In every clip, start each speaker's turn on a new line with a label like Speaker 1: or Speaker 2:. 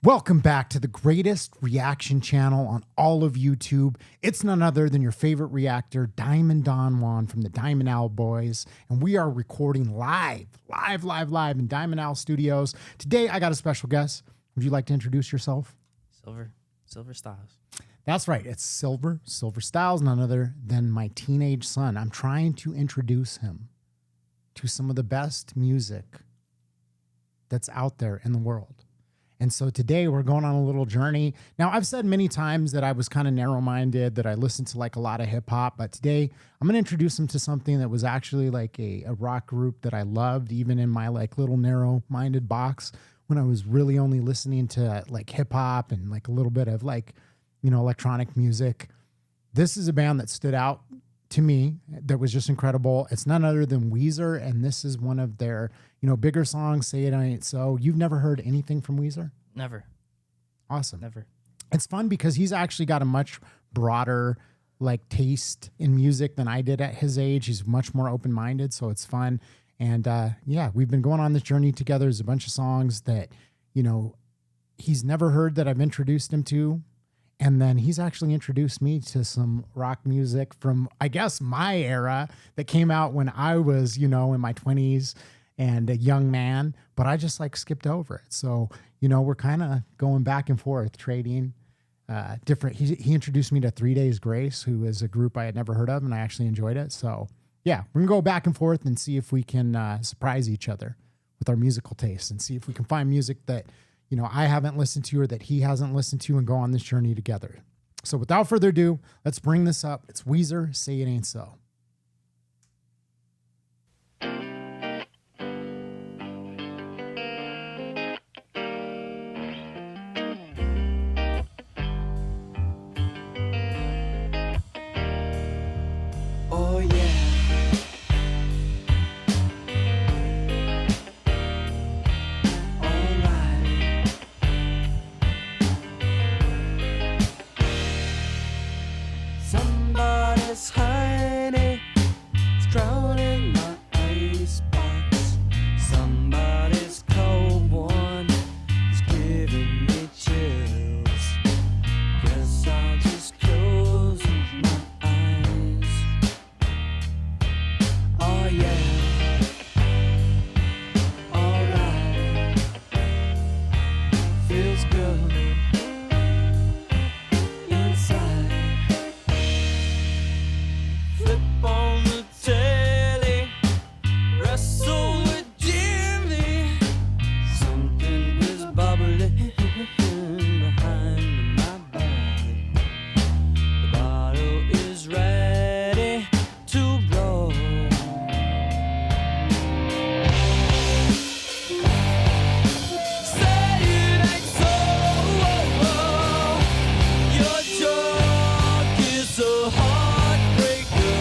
Speaker 1: Welcome back to the greatest reaction channel on all of YouTube. It's none other than your favorite reactor, Diamond Don Juan from the Diamond Owl Boys. And we are recording live in Diamond Owl Studios. Today, I got a special guest. Would you like to introduce yourself?
Speaker 2: Silver Styles.
Speaker 1: That's right. It's Silver Styles, none other than my teenage son. I'm trying to introduce him to some of the best music that's out there in the world. And so today we're going on a little journey. Now, I've said many times that I was kind of narrow-minded, that I listened to like a lot of hip hop, but today I'm going to introduce him to something that was actually like a rock group that I loved, even in my like little narrow-minded box when I was really only listening to like hip hop and like a little bit of like, you know, electronic music. This is a band that stood out to me that was just incredible. It's none other than Weezer, and this is one of their, you know, bigger songs, Say It Ain't So. You've never heard anything from Weezer?
Speaker 2: Never.
Speaker 1: Awesome.
Speaker 2: Never.
Speaker 1: It's fun because he's actually got a much broader like taste in music than I did at his age. He's much more open-minded, so it's fun. And yeah, we've been going on this journey together. There's a bunch of songs that, you know, he's never heard that I've introduced him to. And then he's actually introduced me to some rock music from, I guess, my era that came out when I was, you know, in my 20s and a young man, but I just like skipped over it. So, you know, we're kind of going back and forth, trading different. He introduced me to 3 Days Grace, who is a group I had never heard of, and I actually enjoyed it. So yeah, we're gonna go back and forth and see if we can surprise each other with our musical tastes and see if we can find music that, you know, I haven't listened to or that he hasn't listened to, and go on this journey together. So without further ado, let's bring this up. It's Weezer, Say It Ain't So.
Speaker 3: Oh yeah. Somebody's hiding, it's drowning my icebox. Somebody's cold one is giving me chills. Guess I'll just close my eyes. Oh yeah, alright, feels good inside. Flip on the telly, wrestle with Jimmy. Something is bubbling behind my body. The bottle is ready to blow. Say it ain't so. Your joke is a heartbreaker.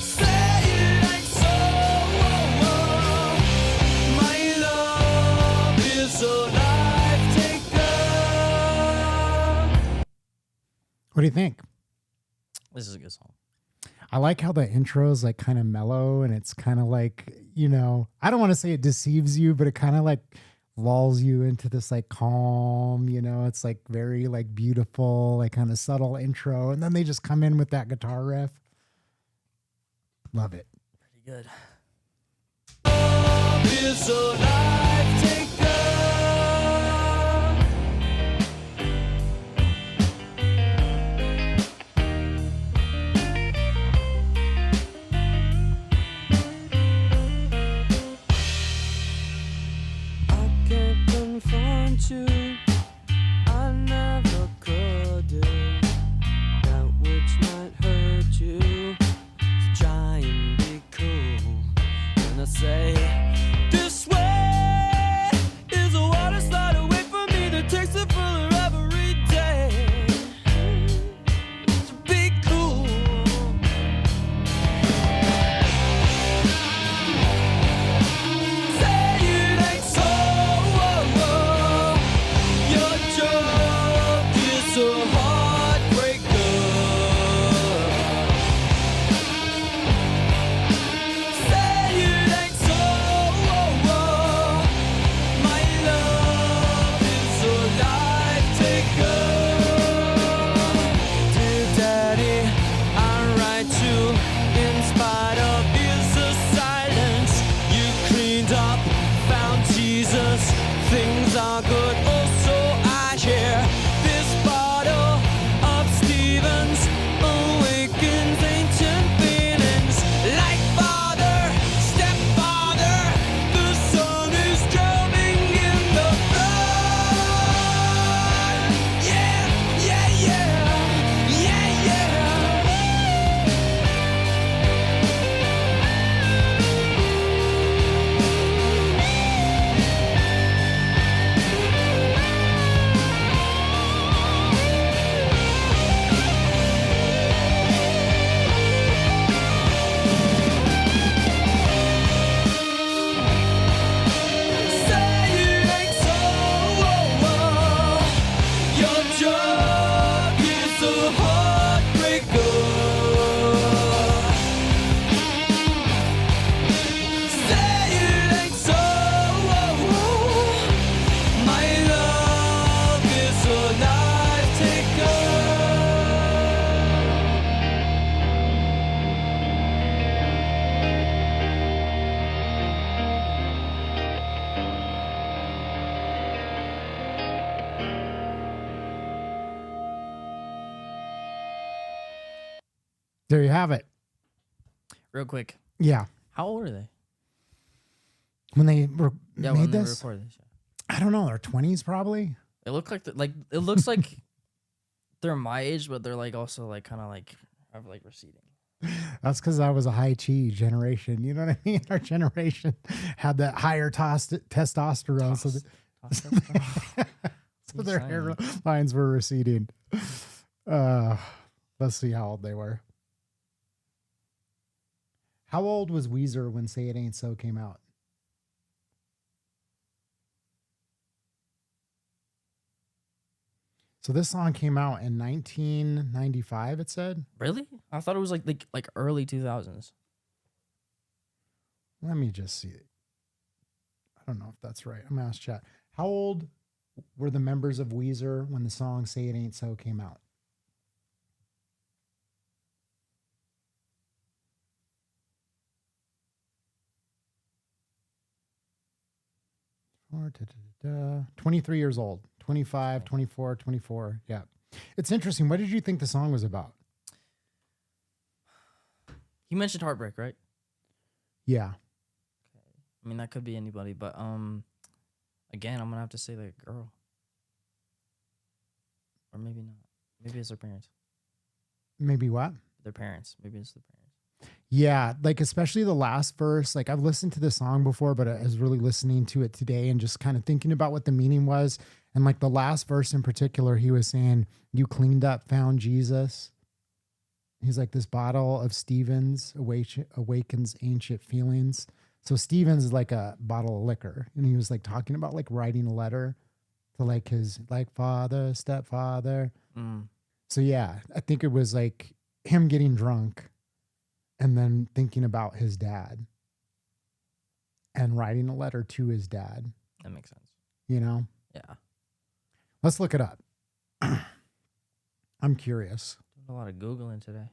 Speaker 3: Say it ain't so. My love is a life taker.
Speaker 1: What do you think?
Speaker 2: This is a good song.
Speaker 1: I like how the intro is like kind of mellow, and it's kind of like, you know, I don't want to say it deceives you, but it kind of like lulls you into this like calm, you know, it's like very like beautiful, like kind of subtle intro. And then they just come in with that guitar riff. Love it.
Speaker 2: Pretty good.
Speaker 3: Love is a life taker. I can't confront you, I never could do that which might hurt you. So try and be cool. And I say, this way is a water slide away from me that takes it further every day. So be cool. Say it ain't so.
Speaker 1: there you have it.
Speaker 2: Real quick,
Speaker 1: Yeah.
Speaker 2: how old are they?
Speaker 1: When they
Speaker 2: Yeah,
Speaker 1: made
Speaker 2: when they
Speaker 1: this,
Speaker 2: recorded this. Yeah.
Speaker 1: I don't know, their 20s probably.
Speaker 2: It looked like it looks like they're my age, but they're like also like kind of like have like receding.
Speaker 1: That's because I was a high chi generation. You know what I mean? Our generation had that higher testosterone. So their hairlines were receding. Let's see how old they were. How old was Weezer when Say It Ain't So came out? So this song came out in 1995, it said.
Speaker 2: Really? I thought it was like early 2000s.
Speaker 1: Let me just see it. I don't know if that's right. I'm going to ask chat. How old were the members of Weezer when the song Say It Ain't So came out? Or 23 years old. 25, 24, 24. Yeah. It's interesting. What did you think the song was about?
Speaker 2: You mentioned heartbreak, right?
Speaker 1: Yeah.
Speaker 2: I mean, that could be anybody, but again, I'm gonna have to say like a girl, or maybe not. Maybe it's their parents.
Speaker 1: Maybe what?
Speaker 2: Their parents. Maybe it's their parents.
Speaker 1: Yeah, like especially the last verse. Like I've listened to the song before, but I was really listening to it today and just kind of thinking about what the meaning was. And like the last verse in particular, he was saying, "You cleaned up, found Jesus." He's like, "This bottle of Stevens awakens ancient feelings." So Stevens is like a bottle of liquor, and he was like talking about like writing a letter to like his like father, stepfather. So yeah, I think it was like him getting drunk and then thinking about his dad and writing a letter to his dad.
Speaker 2: That makes sense.
Speaker 1: You know?
Speaker 2: Yeah.
Speaker 1: Let's look it up. I'm curious.
Speaker 2: Doing a lot of Googling today.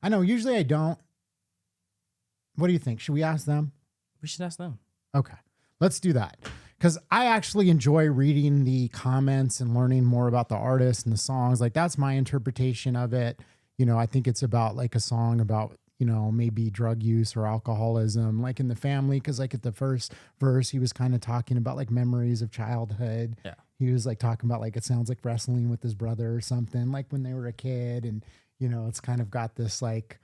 Speaker 1: I know, usually I don't. What do you think? Should we ask them?
Speaker 2: We should ask them.
Speaker 1: Okay, let's do that. Because I actually enjoy reading the comments and learning more about the artist and the songs. Like that's my interpretation of it. You know, I think it's about like a song about, you know, maybe drug use or alcoholism, like in the family. Cause like at the first verse, he was kind of talking about like memories of childhood.
Speaker 2: Yeah.
Speaker 1: He was like talking about like, it sounds like wrestling with his brother or something, like when they were a kid. And, you know, it's kind of got this like,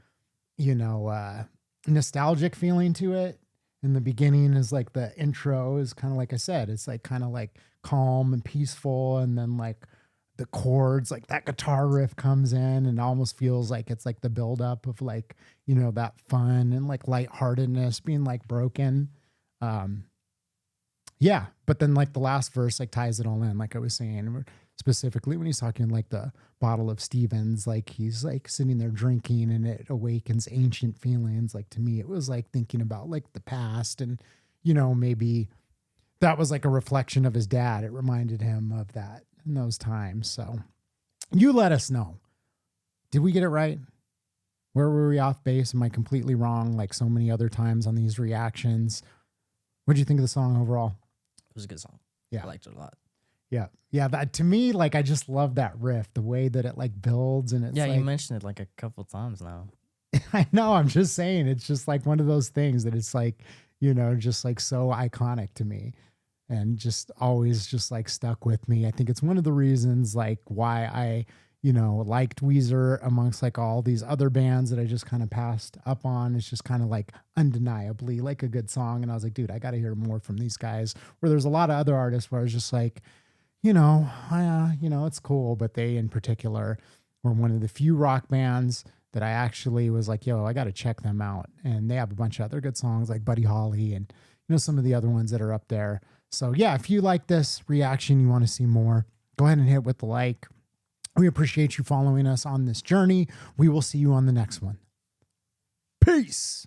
Speaker 1: you know, nostalgic feeling to it. In the beginning is like the intro is kind of like I said, it's like kind of like calm and peaceful. And then like the chords, like that guitar riff comes in and almost feels like it's like the buildup of like, you know, that fun and like lightheartedness being like broken. Yeah. But then like the last verse like ties it all in. Like I was saying, specifically when he's talking like the bottle of Stevens, like he's like sitting there drinking and it awakens ancient feelings. Like to me, it was like thinking about like the past and, you know, maybe that was like a reflection of his dad. It reminded him of that in those times. So you let us know. Did we get it right? Where were we off base? Am I completely wrong? Like so many other times on these reactions. What did you think of the song overall?
Speaker 2: It was a good song.
Speaker 1: Yeah.
Speaker 2: I liked it a lot.
Speaker 1: Yeah. Yeah. That to me, like, I just love that riff, the way that it like builds and it's
Speaker 2: Yeah,
Speaker 1: like,
Speaker 2: you mentioned it like a couple times now.
Speaker 1: I know. I'm just saying, it's just like one of those things that it's like, you know, just like so iconic to me and just always just like stuck with me. I think it's one of the reasons like why I, you know, liked Weezer amongst like all these other bands that I just kind of passed up on. It's just kind of like undeniably like a good song. And I was like, dude, I got to hear more from these guys. Where there's a lot of other artists where I was just like, you know, it's cool. But they in particular were one of the few rock bands that I actually was like, yo, I got to check them out. And they have a bunch of other good songs like Buddy Holly and, you know, some of the other ones that are up there. So yeah, if you like this reaction, you want to see more, go ahead and hit with the like. We appreciate you following us on this journey. We will see you on the next one. Peace.